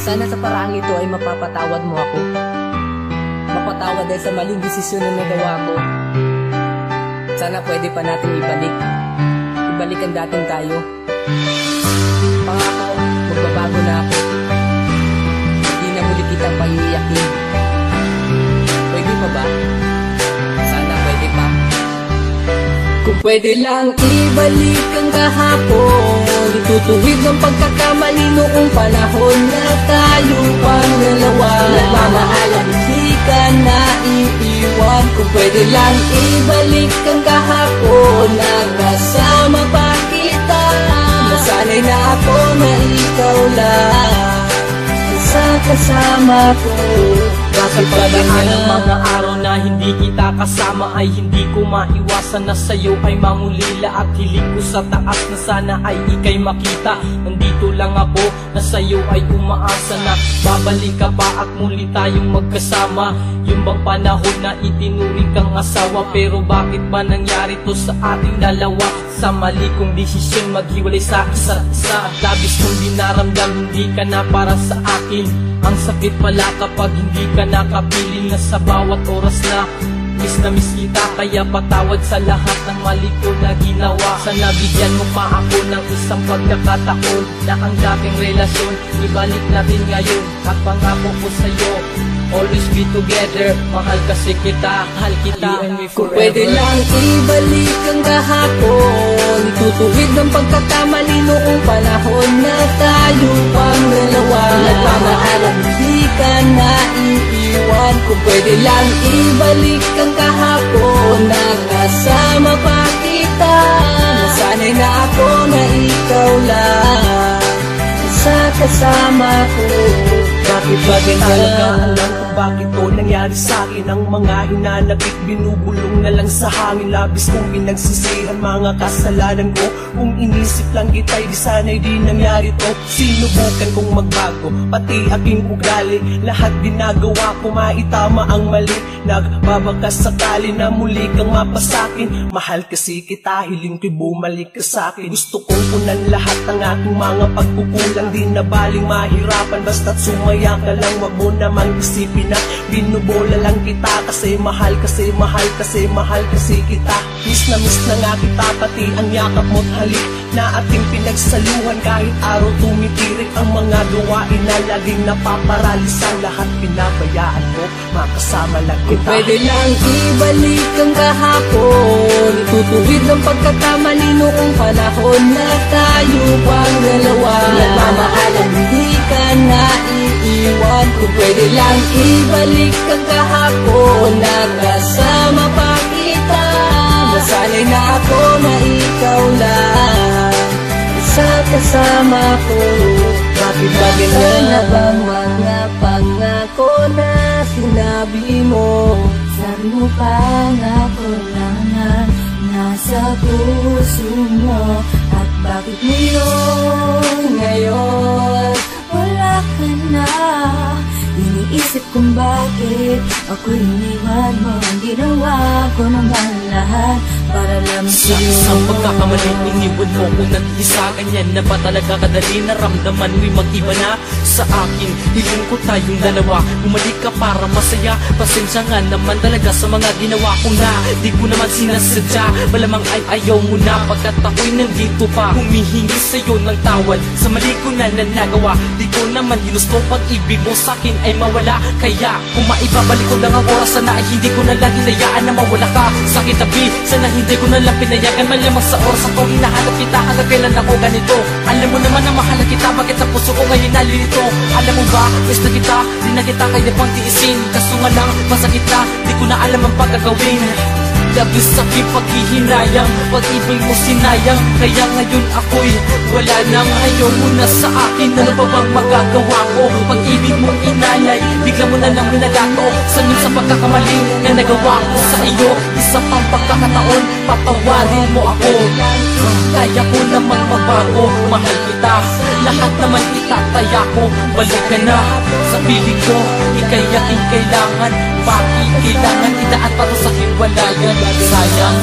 Sana sa paraang ito ay mapapatawad mo ako. Mapatawad dahil sa maling desisyon na nagawa ko. Sana pwede pa natin ibalik ang dating tayo. Pangako, magbabago na ako. Hindi na muli kita paiiyakin. Pwede pa ba? Sana pwede pa. Kung pwede lang ibalik ang kahapon, itutuwid ng pagkakamali noong panahon na tayo pang dalawa. Nagmamahalan, hindi ka naiiwan. Kung pwede lang ibalik ang kahapon, nagkasama pa kita. Nasanay na ako na ikaw lang sa kasama ko. Sa pagdaan ng mga araw na hindi kita kasama, ay hindi ko maiwasan na sa'yo ay mangulila. At hiling ko sa taas na sana ay ika'y makita. Nandito lang ako na sa'yo ay umaasa na babalik ka pa at muli tayong magkasama. Yung bang panahon na itinuring kang asawa, pero bakit ba nangyari to sa ating dalawa? Sa mali kong desisyon maghiwalay sa isa't isa, at labis kong dinaramdam hindi ka na para sa akin. Ang sakit pala kapag hindi ka nakapiling, na sa bawat oras na miss kita. Kaya patawad sa lahat ng mali ko na ginawa. Sana bigyan mo pa ako ng isang pagkakataon, na ang dating relasyon ibalik natin ngayon. At pangako ko sa'yo, always be together. Mahal kasi kita, mahal kita. Kung pwede lang ibalik ang kahapon, itutuwid ng pagkakamali noong panahon na tayo pang dalawa. Nagmamahalan, hindi ka naiiwan. Kung pwede lang ibalik ang kahapon, nakasama pa kita. Nasanay na ako na ikaw lang sa kasama ko. Bakit ba ganyan? Alam kung bakit to nangyari sa'kin. Ang mga hinanakit, binubulong na lang sa hangin. Labis kong pinagsisihan mga kasalanan ko. Kung inisip lang kita'y di sana'y di nangyari to. Sinubukan kong magbago, pati aking ugali. Lahat ginagawa ko maitama ang mali. Nagbabakas sakali na muli kang mapasakin. Mahal kasi kita, hiling ko'y bumalik ka sa'kin. Gusto kong punan lahat ng aking mga pagkukulang. Di na baling mahirapan, basta't sumaya ka lang. Wag mo namang isipin na binubola lang kita. Kasi mahal, kasi mahal, kasi mahal kasi kita. Miss na nga kita, pati ang yakap mo't halik na ating pinagsaluhan. Kahit araw tumitirik ang mga gawain na laging napaparalisan. Lahat pinabayaan ko, makasama lang kita. Kung pwede lang ibalik ang kahapon, itutuwid ng pagkakamali noong panahon na tayo pang dalawa. Nagmamahalan, hindi ka naiiwan. Kung pwede lang ibalik ang kahapon, nakasama pa kita. Nasanay na ako na ikaw lang sa kasama ko. Bakit ba ganyan na bang mga pangako na sinabi mo? Sabi mo pangako lang na nasa puso mo. At bakit ngayon wala ka na? Iniisip kung bakit ako iniwan mo. Ang ginawa ko naman lahat para lang sa sa'yo. isang pagkakamali, iniwan mo ko nag-isa. Ganyan na ba talaga kadali? Naramdaman mo'y mag-iba na sa akin. Hiling ko tayong dalawa, bumalik ka para masaya. Pasensya nga naman talaga sa mga ginawa ko na di ko naman sinasadya. Malamang ay ayaw mo na, pagkat ako'y nandito pa humihingi sa'yo ng tawad sa mali ko na nagawa. Di ko naman ginusto pag-ibig mo sa'kin ay mawala. Kaya kung maibabalik ko lang ang oras, sana ay hindi ko na lang hinayaan na mawala ka sa kitabi. Sana hindi ko na lang pinayagan, malamang sa oras ako hinahanap kita. Hanggang kailan ako ganito? Alam mo naman na mahal kita, bakit sa puso ko ngayon nalilito? Alam mo ba, miss na kita, di na kita kaya pang tiisin. Kaso nga lang, masakit na, di ko na alam ang pagkagawin. Labis aking paghihinayang, pag-ibig mo sinayang. Kaya ngayon ako'y wala nang, ayaw mo na sa akin. Ano pa bang magagawa ko? Pag-ibig mong inalay, bigla mo na lang minagato. Sanib sa pagkakamali na nagawa ko sa iyo. Isa pang pagkakataon, patawarin mo ako. Kaya ko namang magbago, mahal kita. Lahat naman itataya ko, balik ka na sa piling ko. Ika'y aking kailangan, bakit kailangan idaan pa to sa hiwalayan? Sayang